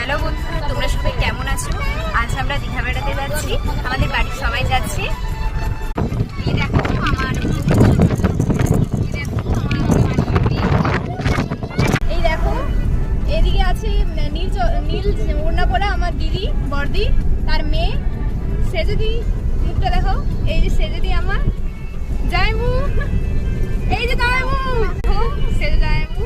Hello বন্ধুরা, তোমরা সবাই কেমন আছো? আজ আমরা দীঘা বেড়াতে যাচ্ছি, আমাদের বাড়ির সবাই যাচ্ছে। এই দেখো আমার এই দেখো এদিকে আছে নীল ওড়না পরা আমার দিদি বর্দি, তার মেয়ে। সে যদি মুখটা দেখো, এই যে সে যদি আমার জামাইবু, এই যে জামাইবু, সে যে জামাইবু।